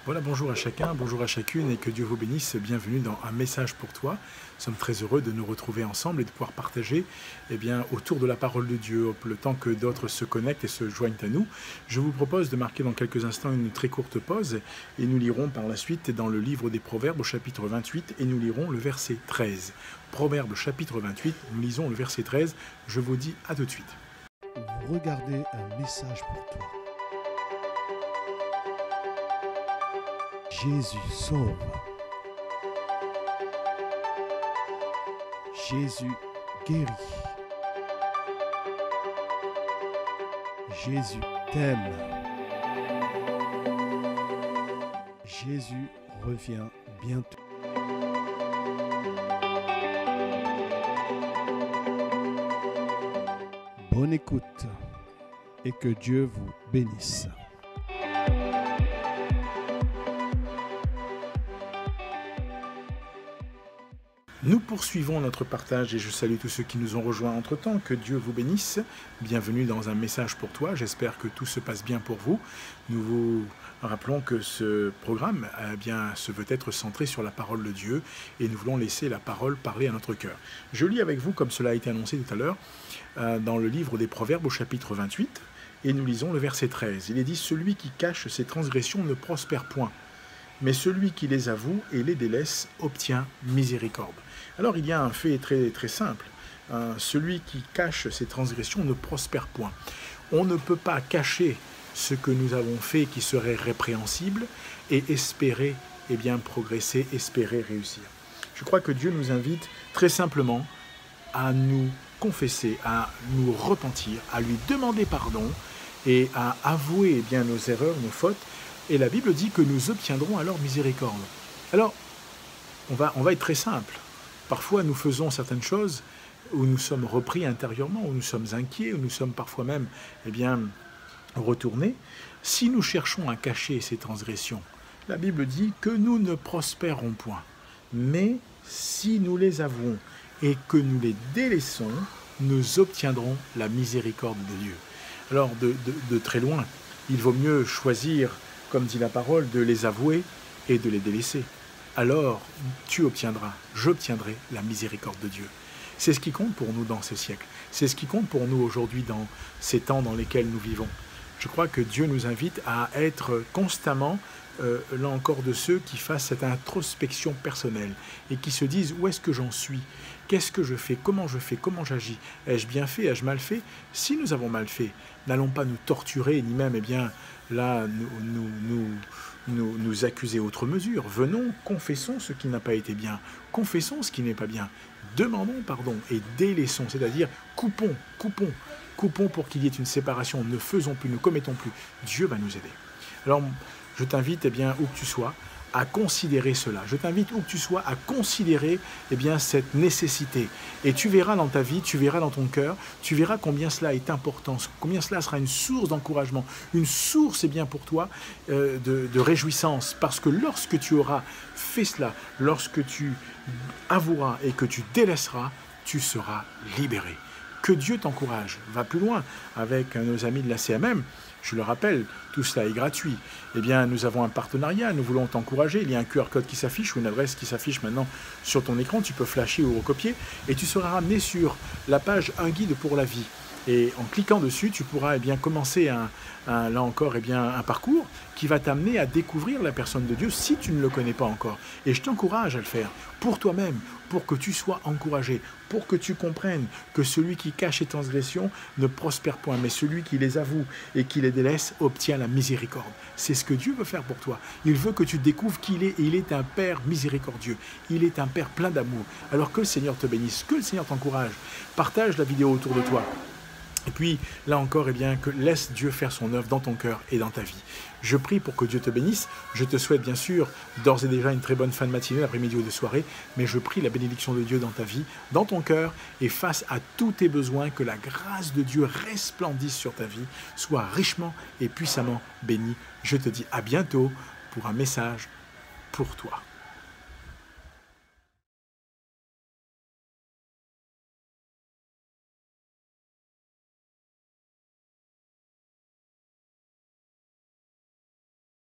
Voilà, bonjour à chacun, bonjour à chacune et que Dieu vous bénisse. Bienvenue dans Un message pour toi. Nous sommes très heureux de nous retrouver ensemble et de pouvoir partager autour de la parole de Dieu, le temps que d'autres se connectent et se joignent à nous. Je vous propose de marquer dans quelques instants une très courte pause et nous lirons par la suite dans le livre des Proverbes au chapitre 28 et nous lirons le verset 13. Proverbes chapitre 28, nous lisons le verset 13. Je vous dis à tout de suite. Vous regardez Un message pour toi. Jésus sauve. Jésus guérit. Jésus t'aime. Jésus revient bientôt. Bonne écoute et que Dieu vous bénisse. Nous poursuivons notre partage et je salue tous ceux qui nous ont rejoints entre-temps. Que Dieu vous bénisse. Bienvenue dans Un message pour toi. J'espère que tout se passe bien pour vous. Nous vous rappelons que ce programme se veut être centré sur la parole de Dieu et nous voulons laisser la parole parler à notre cœur. Je lis avec vous, comme cela a été annoncé tout à l'heure, dans le livre des Proverbes au chapitre 28 et nous lisons le verset 13. Il est dit « Celui qui cache ses transgressions ne prospère point, mais celui qui les avoue et les délaisse obtient miséricorde. » Alors il y a un fait très, très simple. Celui qui cache ses transgressions ne prospère point. On ne peut pas cacher ce que nous avons fait qui serait répréhensible et espérer progresser, espérer réussir. Je crois que Dieu nous invite très simplement à nous confesser, à nous repentir, à lui demander pardon et à avouer nos erreurs, nos fautes. Et la Bible dit que nous obtiendrons alors miséricorde. Alors, on va être très simple. Parfois, nous faisons certaines choses où nous sommes repris intérieurement, où nous sommes inquiets, où nous sommes parfois même retournés. Si nous cherchons à cacher ces transgressions, la Bible dit que nous ne prospérons point. Mais si nous les avouons et que nous les délaissons, nous obtiendrons la miséricorde de Dieu. Alors, de très loin, il vaut mieux choisir, comme dit la parole, de les avouer et de les délaisser. Alors tu obtiendras, j'obtiendrai la miséricorde de Dieu. C'est ce qui compte pour nous dans ce siècle. C'est ce qui compte pour nous aujourd'hui dans ces temps dans lesquels nous vivons. Je crois que Dieu nous invite à être constamment, là encore, de ceux qui fassent cette introspection personnelle et qui se disent où est-ce que j'en suis, qu'est-ce que je fais, comment j'agis, ai-je bien fait, ai-je mal fait? Si nous avons mal fait, n'allons pas nous torturer, ni même nous accuser outre mesure. Venons, confessons ce qui n'a pas été bien, confessons ce qui n'est pas bien, demandons pardon et délaissons, c'est-à-dire coupons pour qu'il y ait une séparation, ne faisons plus, ne commettons plus. Dieu va nous aider. Alors, je t'invite, où que tu sois, à considérer cela. Je t'invite, où que tu sois, à considérer cette nécessité. Et tu verras dans ta vie, tu verras dans ton cœur, tu verras combien cela est important, combien cela sera une source d'encouragement, une source pour toi de réjouissance. Parce que lorsque tu auras fait cela, lorsque tu avoueras et que tu délaisseras, tu seras libéré. Que Dieu t'encourage. Va plus loin avec nos amis de la CMM. Je le rappelle, tout cela est gratuit. Nous avons un partenariat, nous voulons t'encourager. Il y a un QR code qui s'affiche ou une adresse qui s'affiche maintenant sur ton écran. Tu peux flasher ou recopier et tu seras ramené sur la page Un guide pour la vie. Et en cliquant dessus, tu pourras commencer un parcours qui va t'amener à découvrir la personne de Dieu si tu ne le connais pas encore. Et je t'encourage à le faire pour toi-même, pour que tu sois encouragé, pour que tu comprennes que celui qui cache ses transgressions ne prospère point, mais celui qui les avoue et qui les délaisse obtient la miséricorde. C'est ce que Dieu veut faire pour toi. Il veut que tu découvres qu'il est, et il est un Père miséricordieux. Il est un Père plein d'amour. Alors que le Seigneur te bénisse, que le Seigneur t'encourage. Partage la vidéo autour de toi. Et puis, là encore, que laisse Dieu faire son œuvre dans ton cœur et dans ta vie. Je prie pour que Dieu te bénisse. Je te souhaite bien sûr d'ores et déjà une très bonne fin de matinée, d'après-midi ou de soirée. Mais je prie la bénédiction de Dieu dans ta vie, dans ton cœur. Et face à tous tes besoins, que la grâce de Dieu resplendisse sur ta vie, soit richement et puissamment bénie. Je te dis à bientôt pour un message pour toi.